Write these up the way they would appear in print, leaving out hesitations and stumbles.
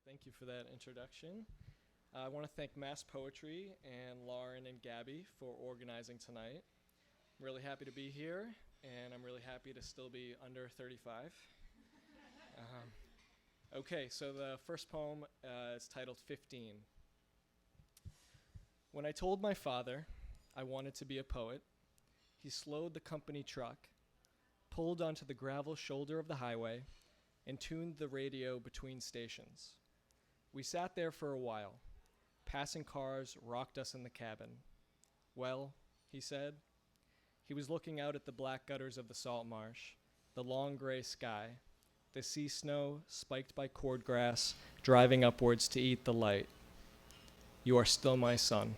Thank you for that introduction. I want to thank Mass Poetry and Lauren and Gabby for organizing tonight. I'm really happy to be here, and I'm really happy to still be under 35. Okay, so the first poem is titled 15. When I told my father I wanted to be a poet, he slowed the company truck, pulled onto the gravel shoulder of the highway, and tuned the radio between stations. We sat there for a while. Passing cars rocked us in the cabin. Well, he said. He was looking out at the black gutters of the salt marsh, the long gray sky, the sea snow spiked by cordgrass driving upwards to eat the light. You are still my son.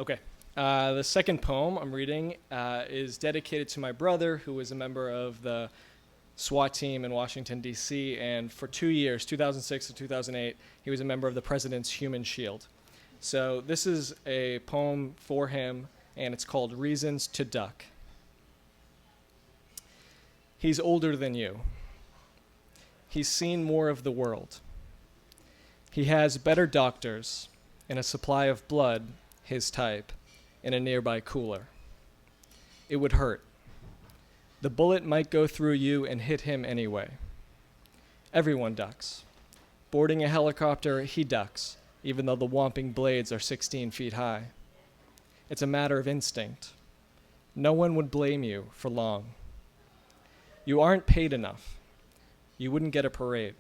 Okay. The second poem I'm reading is dedicated to my brother, who was a member of the SWAT team in Washington, D.C., and for 2 years, 2006 to 2008, he was a member of the President's Human Shield. So this is a poem for him, and it's called Reasons to Duck. He's older than you. He's seen more of the world. He has better doctors and a supply of blood, his type, in a nearby cooler. It would hurt. The bullet might go through you and hit him anyway. Everyone ducks. Boarding a helicopter, he ducks, even though the whomping blades are 16 feet high. It's a matter of instinct. No one would blame you for long. You aren't paid enough. You wouldn't get a parade.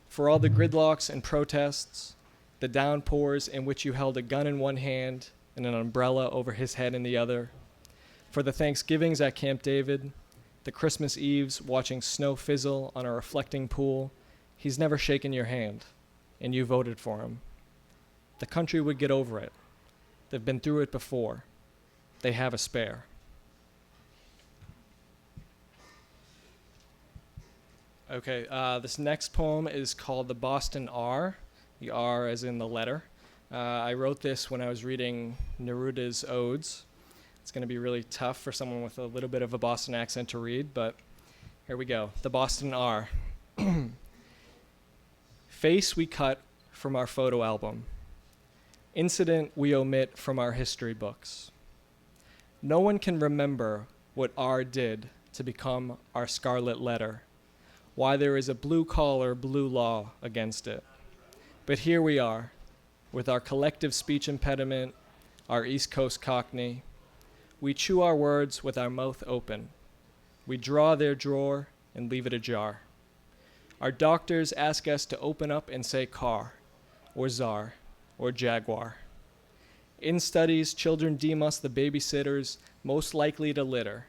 For all the gridlocks and protests, the downpours in which you held a gun in one hand and an umbrella over his head in the other, for the Thanksgivings at Camp David, the Christmas Eves watching snow fizzle on a reflecting pool, he's never shaken your hand, and you voted for him. The country would get over it. They've been through it before. They have a spare. Okay, this next poem is called The Boston R. The R as in the letter. I wrote this when I was reading Neruda's Odes. It's going to be really tough for someone with a little bit of a Boston accent to read, but here we go. The Boston R. Face we cut from our photo album. Incident we omit from our history books. No one can remember what R did to become our scarlet letter, why there is a blue-collar blue law against it. But here we are, with our collective speech impediment, our East Coast Cockney. We chew our words with our mouth open. We draw their drawer and leave it ajar. Our doctors ask us to open up and say car, or czar, or jaguar. In studies, children deem us the babysitters most likely to litter,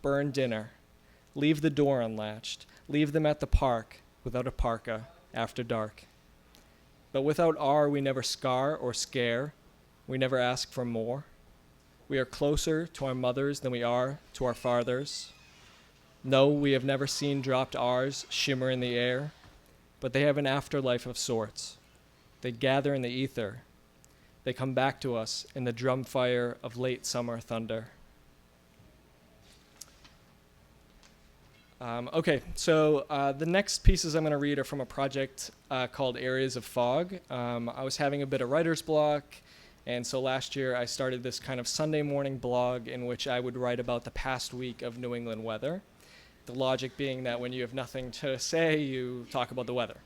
burn dinner, leave the door unlatched, leave them at the park without a parka after dark. But without R, we never scar or scare. We never ask for more. We are closer to our mothers than we are to our fathers. No, we have never seen dropped R's shimmer in the air, but they have an afterlife of sorts. They gather in the ether. They come back to us in the drum fire of late summer thunder. So the next pieces I'm going to read are from a project called Areas of Fog. I was having a bit of writer's block, and so last year I started this kind of Sunday morning blog in which I would write about the past week of New England weather. The logic being that when you have nothing to say, you talk about the weather.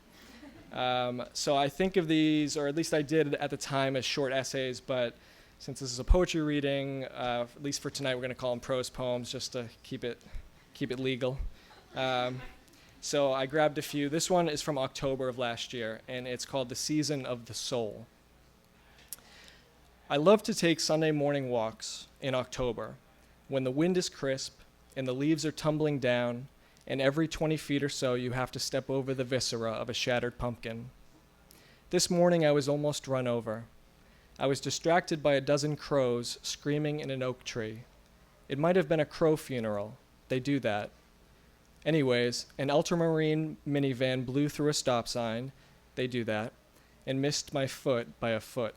So I think of these, or at least I did at the time, as short essays, but since this is a poetry reading, at least for tonight we're going to call them prose poems just to keep it legal. So I grabbed a few. This one is from October of last year, and it's called The Season of the Soul. I love to take Sunday morning walks in October when the wind is crisp and the leaves are tumbling down, and every 20 feet or so you have to step over the viscera of a shattered pumpkin. This morning I was almost run over. I was distracted by a dozen crows screaming in an oak tree. It might have been a crow funeral. They do that. Anyways, an ultramarine minivan blew through a stop sign. They do that. And missed my foot by a foot.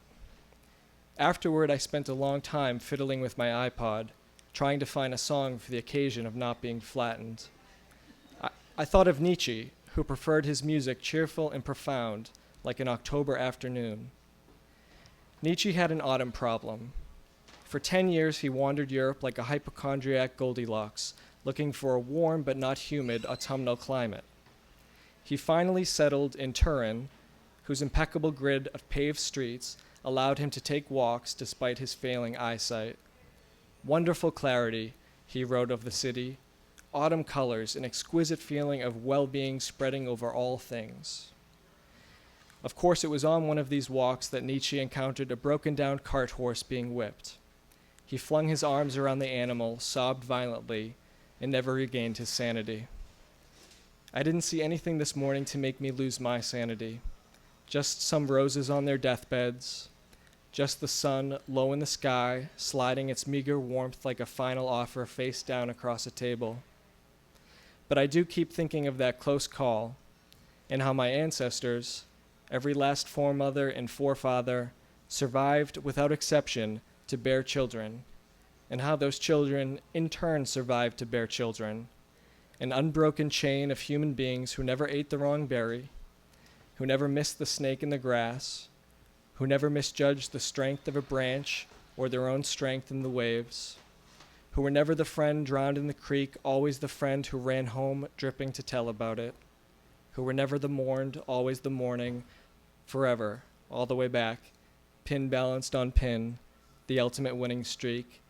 Afterward, I spent a long time fiddling with my iPod, trying to find a song for the occasion of not being flattened. I thought of Nietzsche, who preferred his music cheerful and profound, like an October afternoon. Nietzsche had an autumn problem. For 10 years, he wandered Europe like a hypochondriac Goldilocks, looking for a warm but not humid autumnal climate. He finally settled in Turin, whose impeccable grid of paved streets allowed him to take walks despite his failing eyesight. Wonderful clarity, he wrote of the city, autumn colors, an exquisite feeling of well-being spreading over all things. Of course, it was on one of these walks that Nietzsche encountered a broken-down cart horse being whipped. He flung his arms around the animal, sobbed violently, and never regained his sanity. I didn't see anything this morning to make me lose my sanity. Just some roses on their deathbeds, just the sun low in the sky, sliding its meager warmth like a final offer face down across a table. But I do keep thinking of that close call, and how my ancestors, every last foremother and forefather, survived without exception to bear children, and how those children in turn survived to bear children, an unbroken chain of human beings who never ate the wrong berry, who never missed the snake in the grass, who never misjudged the strength of a branch or their own strength in the waves, who were never the friend drowned in the creek, always the friend who ran home dripping to tell about it, who were never the mourned, always the mourning, forever, all the way back, pin balanced on pin, the ultimate winning streak,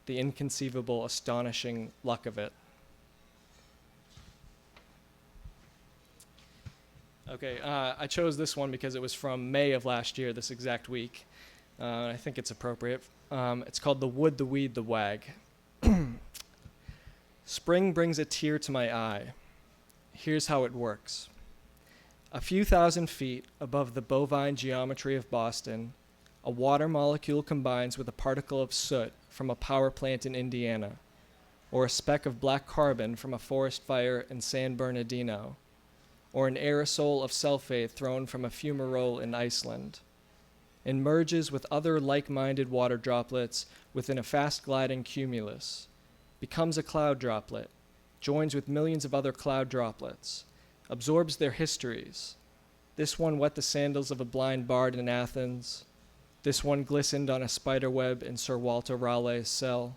the inconceivable, astonishing luck of it. Okay, I chose this one because it was from May of last year, this exact week. I think it's appropriate. It's called The Wood, the Weed, the Wag. Spring brings a tear to my eye. Here's how it works. A few thousand feet above the bovine geometry of Boston, a water molecule combines with a particle of soot from a power plant in Indiana, or a speck of black carbon from a forest fire in San Bernardino, or an aerosol of sulfate thrown from a fumarole in Iceland, and merges with other like-minded water droplets within a fast-gliding cumulus, becomes a cloud droplet, joins with millions of other cloud droplets, absorbs their histories. This one wet the sandals of a blind bard in Athens. This one glistened on a spider web in Sir Walter Raleigh's cell.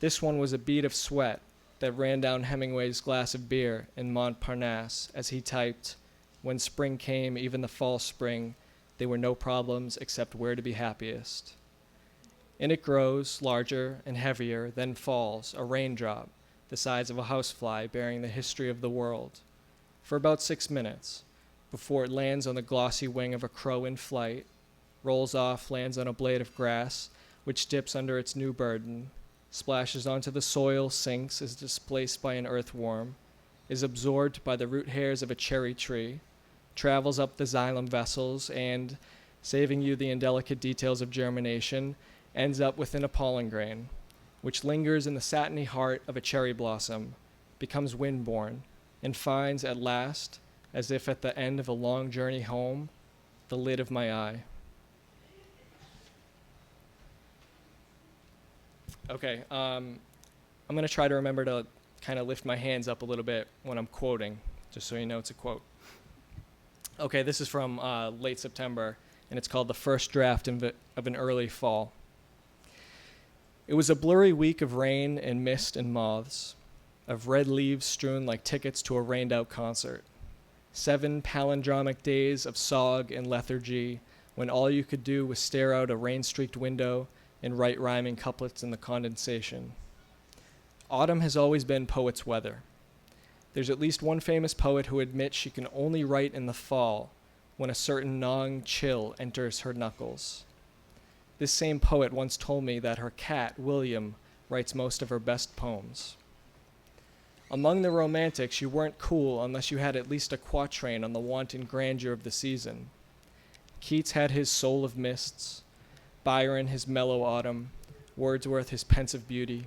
This one was a bead of sweat that ran down Hemingway's glass of beer in Montparnasse as he typed, "When spring came, even the false spring, there were no problems except where to be happiest." And it grows larger and heavier, then falls, a raindrop, the size of a housefly bearing the history of the world, for about 6 minutes, before it lands on the glossy wing of a crow in flight, rolls off, lands on a blade of grass, which dips under its new burden, splashes onto the soil, sinks, is displaced by an earthworm, is absorbed by the root hairs of a cherry tree, travels up the xylem vessels, and, saving you the indelicate details of germination, ends up within a pollen grain, which lingers in the satiny heart of a cherry blossom, becomes windborne, and finds at last, as if at the end of a long journey home, the lid of my eye. Okay, I'm going to try to remember to kind of lift my hands up a little bit when I'm quoting, just so you know it's a quote. Okay, this is from late September, and it's called The First Draft of an Early Fall. It was a blurry week of rain and mist and moths, of red leaves strewn like tickets to a rained-out concert. 7 palindromic days of sog and lethargy, when all you could do was stare out a rain-streaked window and write rhyming couplets in the condensation. Autumn has always been poet's weather. There's at least one famous poet who admits she can only write in the fall, when a certain gnawing chill enters her knuckles. This same poet once told me that her cat, William, writes most of her best poems. Among the romantics, you weren't cool unless you had at least a quatrain on the wanton grandeur of the season. Keats had his soul of mists, Byron his mellow autumn, Wordsworth his pensive beauty.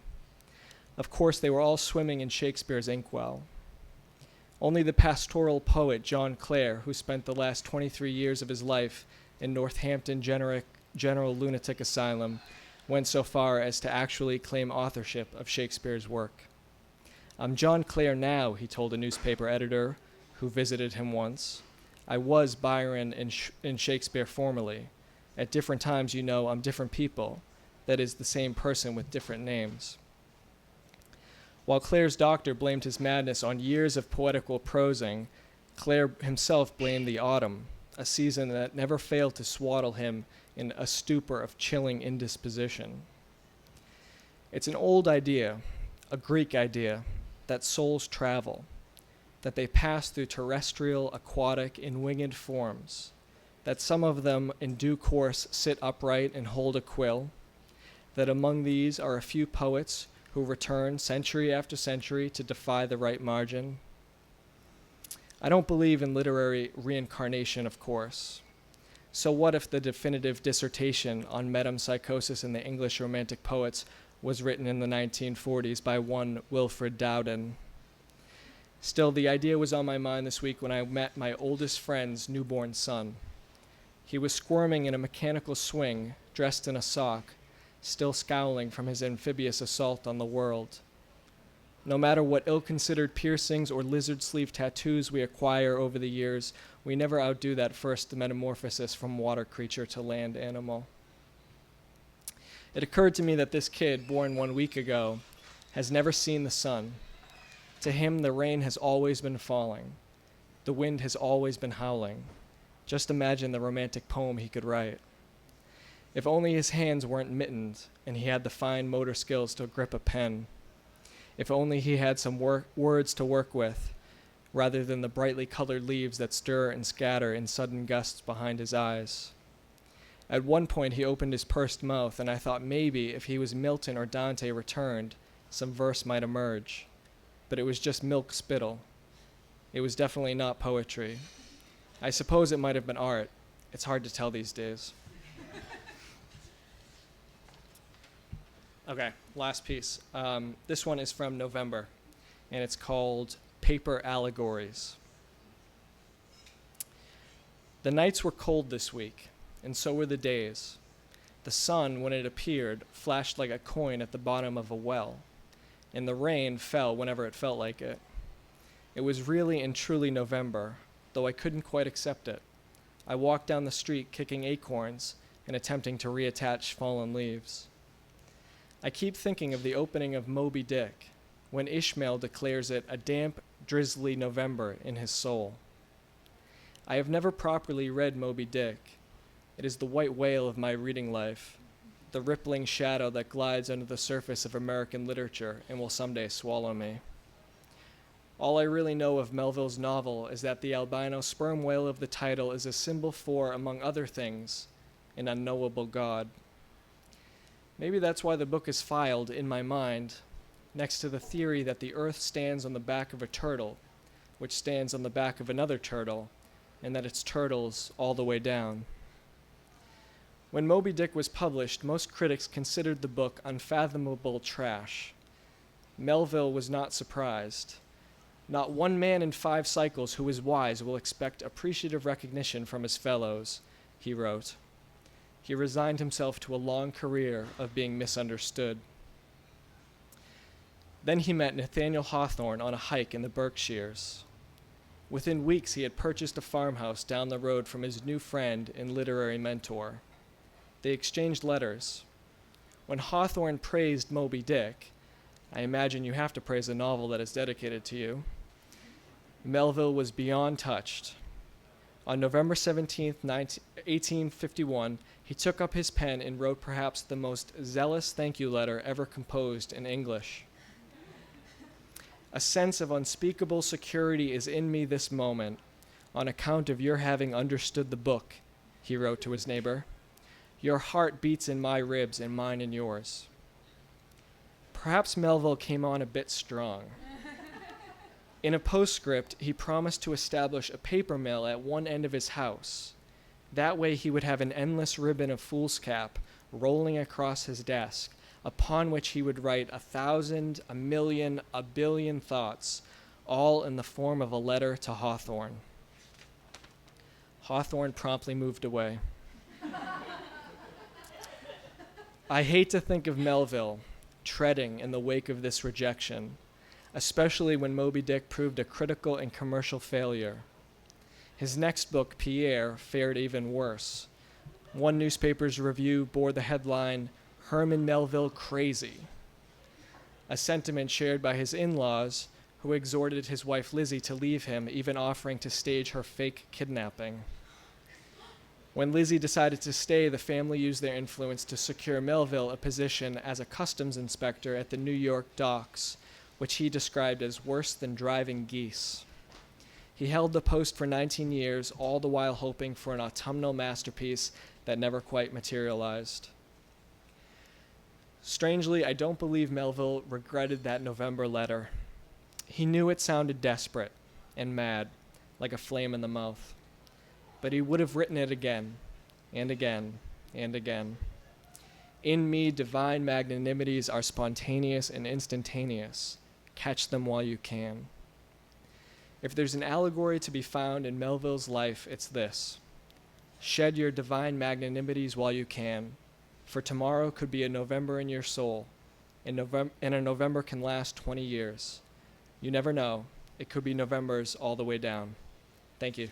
Of course, they were all swimming in Shakespeare's inkwell. Only the pastoral poet John Clare, who spent the last 23 years of his life in Northampton General Lunatic Asylum, went so far as to actually claim authorship of Shakespeare's work. "I'm John Clare now," he told a newspaper editor who visited him once. "I was Byron and Shakespeare formerly. At different times, you know, I'm different people. That is, the same person with different names." While Clare's doctor blamed his madness on years of poetical prosing, Clare himself blamed the autumn, a season that never failed to swaddle him in a stupor of chilling indisposition. It's an old idea, a Greek idea, that souls travel, that they pass through terrestrial, aquatic, and winged forms, that some of them in due course sit upright and hold a quill, that among these are a few poets who return century after century to defy the right margin. I don't believe in literary reincarnation, of course. So what if the definitive dissertation on metempsychosis in the English Romantic poets was written in the 1940s by one Wilfred Dowden? Still, the idea was on my mind this week when I met my oldest friend's newborn son. He was squirming in a mechanical swing, dressed in a sock, still scowling from his amphibious assault on the world. No matter what ill-considered piercings or lizard sleeve tattoos we acquire over the years, we never outdo that first metamorphosis from water creature to land animal. It occurred to me that this kid, born 1 week ago, has never seen the sun. To him, the rain has always been falling. The wind has always been howling. Just imagine the romantic poem he could write. If only his hands weren't mittened and he had the fine motor skills to grip a pen. If only he had some words to work with, rather than the brightly colored leaves that stir and scatter in sudden gusts behind his eyes. At one point he opened his pursed mouth, and I thought maybe if he was Milton or Dante returned, some verse might emerge. But it was just milk spittle. It was definitely not poetry. I suppose it might have been art. It's hard to tell these days. Okay, last piece. This one is from November, and it's called Paper Allegories. The nights were cold this week, and so were the days. The sun, when it appeared, flashed like a coin at the bottom of a well, and the rain fell whenever it felt like it. It was really and truly November, though I couldn't quite accept it. I walked down the street kicking acorns and attempting to reattach fallen leaves. I keep thinking of the opening of Moby Dick, when Ishmael declares it a damp, drizzly November in his soul. I have never properly read Moby Dick. It is the white whale of my reading life, the rippling shadow that glides under the surface of American literature and will someday swallow me. All I really know of Melville's novel is that the albino sperm whale of the title is a symbol for, among other things, an unknowable god. Maybe that's why the book is filed in my mind next to the theory that the earth stands on the back of a turtle, which stands on the back of another turtle, and that it's turtles all the way down. When Moby Dick was published, most critics considered the book unfathomable trash. Melville was not surprised. Not one man in 5 cycles who is wise will expect appreciative recognition from his fellows, he wrote. He resigned himself to a long career of being misunderstood. Then he met Nathaniel Hawthorne on a hike in the Berkshires. Within weeks, he had purchased a farmhouse down the road from his new friend and literary mentor. They exchanged letters. When Hawthorne praised Moby Dick, I imagine you have to praise a novel that is dedicated to you, Melville was beyond touched. On November 17, 1851, he took up his pen and wrote perhaps the most zealous thank you letter ever composed in English. A sense of unspeakable security is in me this moment on account of your having understood the book, he wrote to his neighbor. Your heart beats in my ribs and mine in yours. Perhaps Melville came on a bit strong. In a postscript, he promised to establish a paper mill at one end of his house. That way he would have an endless ribbon of foolscap rolling across his desk, upon which he would write 1,000, 1,000,000, 1,000,000,000 thoughts, all in the form of a letter to Hawthorne. Hawthorne promptly moved away. I hate to think of Melville treading in the wake of this rejection. especially when Moby Dick proved a critical and commercial failure. His next book, Pierre, fared even worse. One newspaper's review bore the headline, "Herman Melville Crazy," a sentiment shared by his in-laws, who exhorted his wife Lizzie to leave him, even offering to stage her fake kidnapping. When Lizzie decided to stay, the family used their influence to secure Melville a position as a customs inspector at the New York docks, which he described as worse than driving geese. He held the post for 19 years, all the while hoping for an autumnal masterpiece that never quite materialized. Strangely, I don't believe Melville regretted that November letter. He knew it sounded desperate and mad, like a flame in the mouth. But he would have written it again, and again, and again. In me, divine magnanimities are spontaneous and instantaneous. Catch them while you can. If there's an allegory to be found in Melville's life, it's this. Shed your divine magnanimities while you can, for tomorrow could be a November in your soul, and a November can last 20 years. You never know. It could be Novembers all the way down. Thank you.